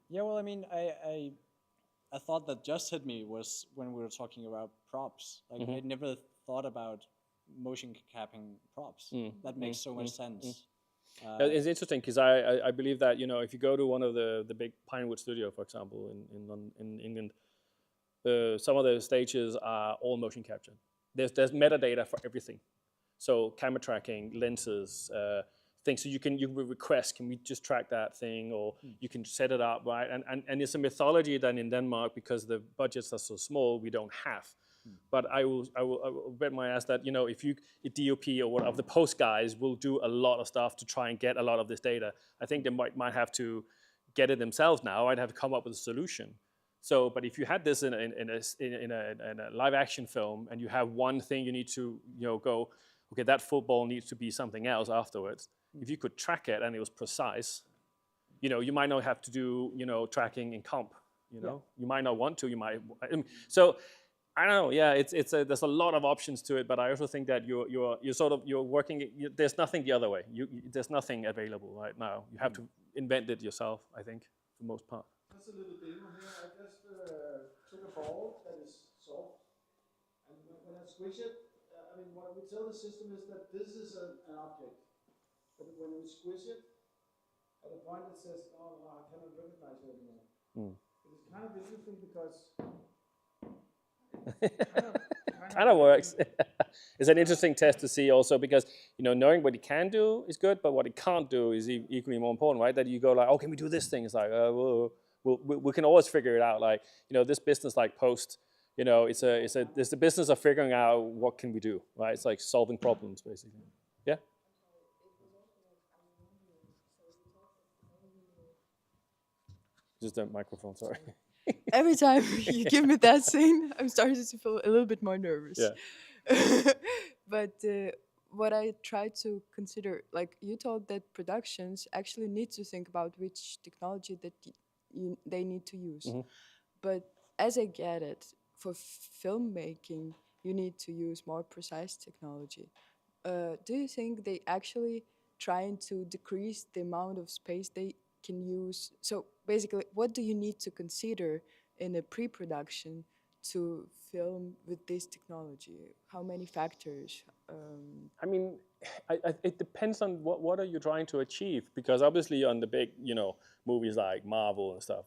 Yeah, well, I mean, a thought that just hit me was when we were talking about props. Like, I never thought about motion capping props. That makes so much sense. It's interesting because I believe that if you go to one of the big Pinewood studio, for example, in England, some of the stages are all motion captured. There's metadata for everything, so camera tracking, lenses, things. So you can request, can we just track that thing, or you can set it up, right? And it's a mythology that in Denmark, because the budgets are so small, we don't have. But I will bet my ass that if a DOP or one of the post guys will do a lot of stuff to try and get a lot of this data. I think they might have to get it themselves now. I'd have to come up with a solution. So, but if you had this in a live action film, and you have one thing you need to go, okay, that football needs to be something else afterwards. If you could track it and it was precise, you might not have to do tracking in comp. You know, you might not want to. You might. So I don't know. Yeah, there's a lot of options to it, but I also think that you're working. There's nothing the other way. There's nothing available right now. You have to invent it yourself. I think for the most part. Just a little demo here. I just took a ball that is soft, and when I squish it, I mean, what we tell the system is that this is an object, but when we squish it, at a point it says, "Oh, no, I cannot recognize it anymore." It's kind of interesting because kind of works. It's an interesting test to see also because, knowing what it can do is good, but what it can't do is equally more important, right? That you go like, oh, can we do this thing? It's like, we can always figure it out. Like, this business like Post, it's the business of figuring out what can we do, right? It's like solving problems basically. Yeah. Just a microphone, sorry. Every time you give me that scene, I'm starting to feel a little bit more nervous. Yeah. But what I try to consider, like you told that productions actually need to think about which technology that they need to use. But as I get it, for filmmaking, you need to use more precise technology. Do you think they actually trying to decrease the amount of space they can use? So basically, what do you need to consider in a pre-production to film with this technology? How many factors? I mean, it depends on what are you trying to achieve, because obviously on the big, movies like Marvel and stuff,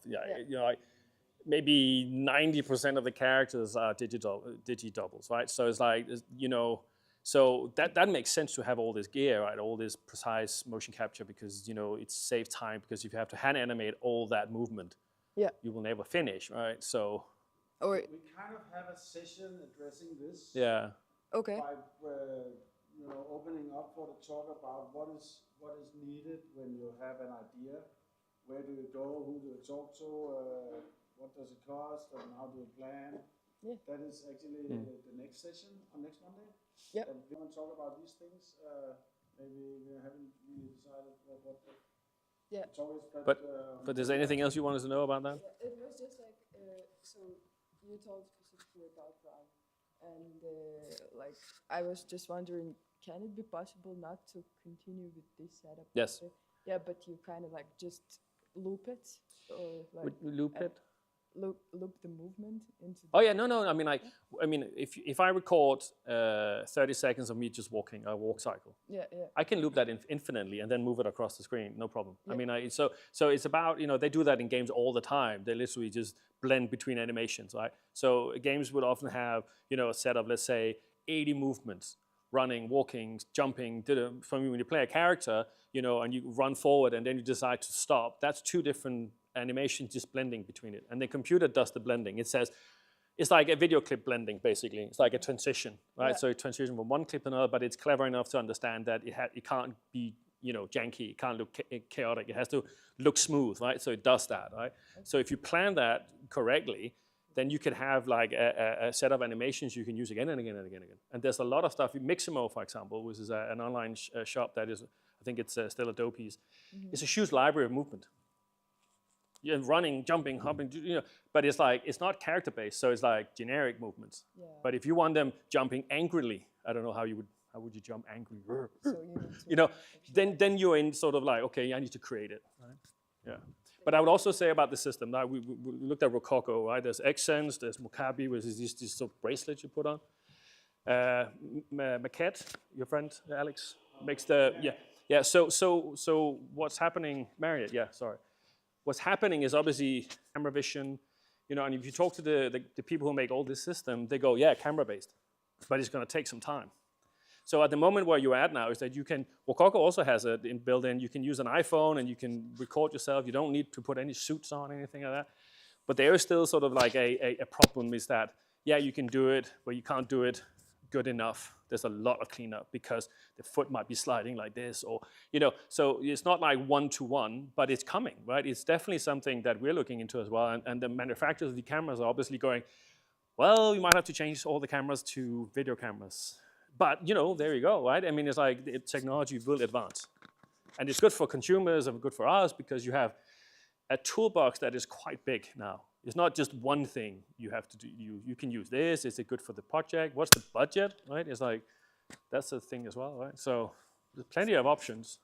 maybe 90% of the characters are digi-doubles, right? So it's like, so that makes sense to have all this gear, right? All this precise motion capture, because, it saves time, because if you have to hand animate all that movement, you will never finish, right? So. Or we kind of have a session addressing this. Yeah. Okay. By opening up for the talk about what is needed when you have an idea. Where do you go? Who do you talk to? What does it cost? And how do you plan? Yeah. That is actually the next session on next Monday. Yeah. And we want to talk about these things. Maybe we haven't really decided what the talk is. But is there anything else you wanted to know about that? Yeah, it was just like, so you told specifically about Brown, and I was just wondering, can it be possible not to continue with this setup? Yes. Yeah, but you kind of just loop it, or loop it. Loop the movement into. Oh yeah, no. I mean, if I record 30 seconds of me just walking a walk cycle, I can loop that infinitely and then move it across the screen, no problem. Yeah. I mean, so it's about, they do that in games all the time. They literally just blend between animations, right? So games would often have, a set of, let's say, 80 movements: running, walking, jumping. For me, when you play a character, and you run forward and then you decide to stop, that's two different animations just blending between it. And the computer does the blending. It says, it's like a video clip blending, basically. It's like a transition, right? Yeah. So it transitions from one clip to another, but it's clever enough to understand that it can't be, janky. It can't look chaotic. It has to look smooth, right? So it does that, right? Okay. So if you plan that correctly, then you can have like a set of animations you can use again and again and again and again. And there's a lot of stuff. Miximo, for example, which is an online shop that is, I think it's still Adobe's. It's a huge library of movement. You're running, jumping, hopping, but it's not character based, so it's like generic movements. Yeah. But if you want them jumping angrily, I don't know how would you jump angrily? So then you're in sort of like, okay, I need to create it, right? Yeah. But I would also say about the system, now we looked at Rococo, right? There's Xsense, there's Mocap, which is these sort of bracelets you put on. Maquette, your friend Alex, makes the, yeah. So what's happening, Marriott, sorry. What's happening is obviously camera vision, and if you talk to the people who make all this system, they go, yeah, camera-based, but it's going to take some time. So at the moment where you're at now is that you can, Rococo also has it built-in, you can use an iPhone and you can record yourself. You don't need to put any suits on, anything like that. But there is still sort of like a problem is that, you can do it, but you can't do it good enough. There's a lot of cleanup because the foot might be sliding like this, or, so it's not like one-to-one, but it's coming, right? It's definitely something that we're looking into as well. And the manufacturers of the cameras are obviously going, well, you might have to change all the cameras to video cameras. But, there you go, right? I mean, it's like the technology will advance. And it's good for consumers and good for us because you have a toolbox that is quite big now. It's not just one thing you have to do. You can use this. Is it good for the project? What's the budget? Right? It's like that's the thing as well, right? So there's plenty of options,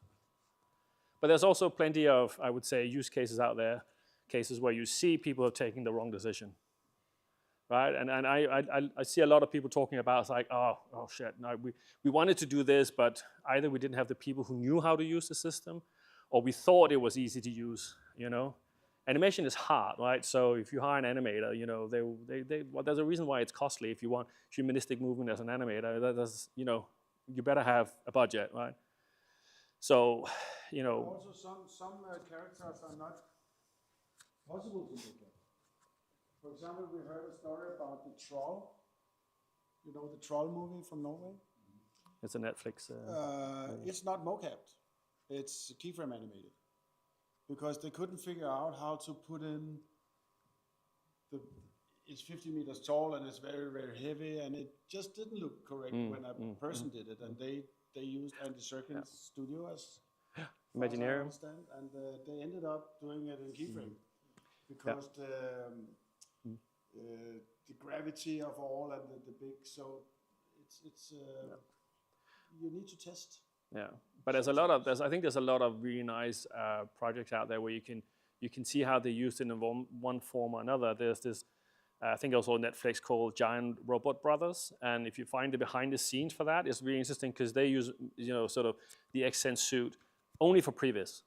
but there's also plenty of, I would say, use cases out there, cases where you see people are taking the wrong decision, right? And I see a lot of people talking about it's like, oh shit, no, we wanted to do this, but either we didn't have the people who knew how to use the system, or we thought it was easy to use, you know. Animation is hard, right? So if you hire an animator, you know, well, there's a reason why it's costly. If you want humanistic movement as an animator, that's, you know, you better have a budget, right? So, you know. Also, some characters are not possible to make up. For example, we heard a story about the Troll. You know the Troll movie from Norway? It's a Netflix. It's not mocapped. It's keyframe animated. Because they couldn't figure out how to put in it's 50 meters tall and it's very, very heavy, and it just didn't look correct when a person did it. And they used Andy Serkins' studio as Imagineering, and they ended up doing it in keyframe because the gravity of all and the big, so it's you need to test. Yeah, but there's a lot of I think there's a lot of really nice projects out there where you can see how they used it in one form or another. There's this I think also Netflix called Giant Robot Brothers, and if you find the behind the scenes for that, it's really interesting because they use, you know, sort of the X-Sense suit only for previs.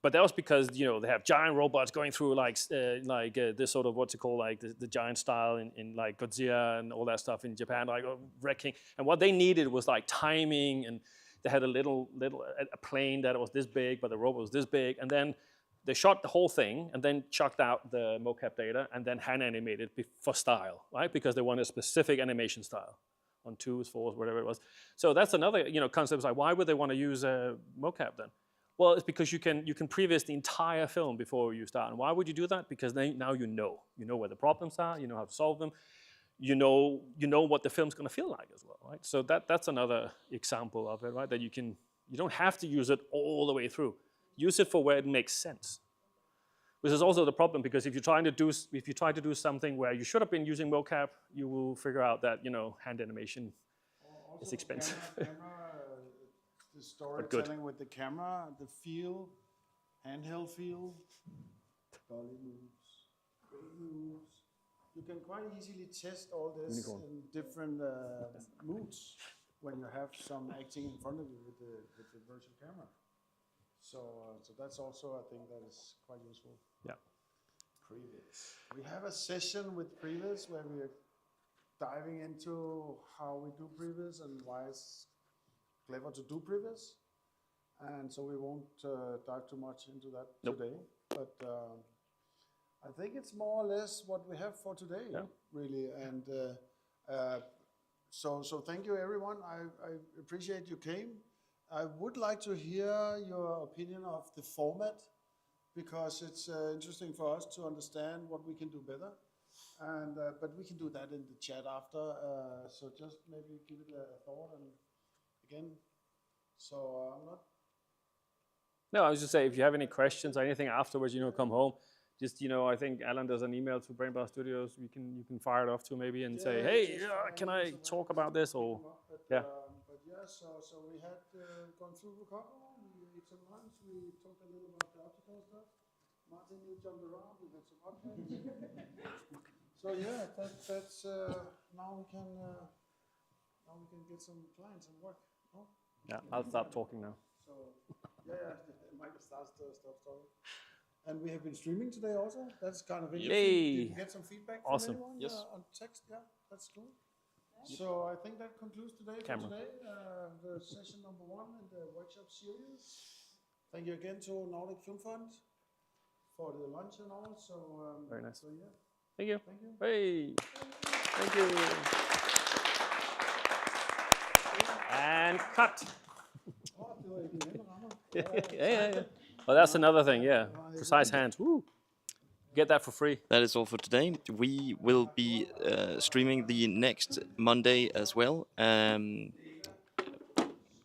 But that was because, you know, they have giant robots going through like this sort of what's it called, like the giant style in like Godzilla and all that stuff in Japan, like wrecking. And what they needed was like timing, and they had a plane that was this big, but the robot was this big, and then they shot the whole thing and then chucked out the mocap data and then hand animated for style, right? Because they wanted a specific animation style on 2s, 4s, whatever it was. So that's another, you know, concept. Like, why would they want to use mocap then? Well, it's because you can previs the entire film before you start. And why would you do that? Because now you know where the problems are, you know how to solve them, you know what the film's going to feel like as well, right? So that's another example of it, right? That you don't have to use it all the way through. Use it for where it makes sense. Which is also the problem, because if you try to do something where you should have been using mocap, you will figure out that, you know, hand animation is expensive. The storytelling with the camera, the feel, handheld feel, dolly moves, great moves. You can quite easily test all this in different moods when you have some acting in front of you with the virtual camera. So that's also, I think, that is quite useful. Yeah. Previs. We have a session with previs where we are diving into how we do previs and why it's clever to do previs. And so we won't dive too much into that today. But I think it's more or less what we have for today, really. And so thank you, everyone. I appreciate you came. I would like to hear your opinion of the format, because it's interesting for us to understand what we can do better. And but we can do that in the chat after. So just maybe give it a thought. And again, so I'm not. No, I was just saying, if you have any questions or anything afterwards, you know, come home. Just, you know, I think Alan does an email to Brainbar Studios. You can fire it off to maybe and say, hey, can I talk about this? Or So we had gone through Optical, we ate some lunch, we talked a little about the optical stuff. Martin, you jumped around, we had some updates. So yeah, that's now we can get some clients and work. No? Yeah, I'll stop talking now. So Michael starts to stop talking. And we have been streaming today also. That's kind of interesting. Yay. Did you get some feedback from anyone on text? Yeah, that's cool. So I think that concludes today for today, the session number 1 in the workshop series. Thank you again to Nordic Film Fund for the lunch and all. So very nice. So yeah. Thank you. Thank you. Hey. Thank you. And cut. Yeah. Well, that's another thing. Yeah, precise hands. Woo. Get that for free. That is all for today. We will be streaming the next Monday as well.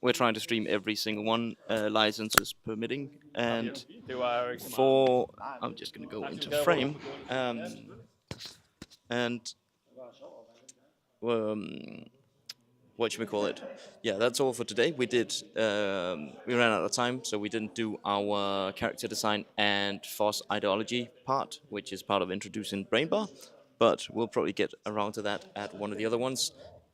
We're trying to stream every single one, licenses permitting. And Det var jo ikke så meget. for, I'm just going to go into frame. And what should we call it? Yeah, that's all for today. We ran out of time, so we didn't do our character design and FOSS ideology part, which is part of introducing Brainbar, but we'll probably get around to that at one of the other ones,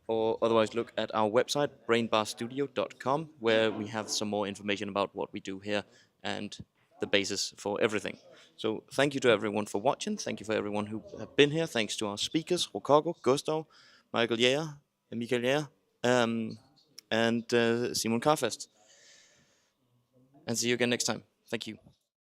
or otherwise look at our website, brainbarstudio.com, where we have some more information about what we do here and the basis for everything. So thank you to everyone for watching. Thank you for everyone who have been here. Thanks to our speakers, Rokago, Gustav, Mikael Jaeger, Mikael Jaeger, and Simon Carfest. And see you again next time. Thank you.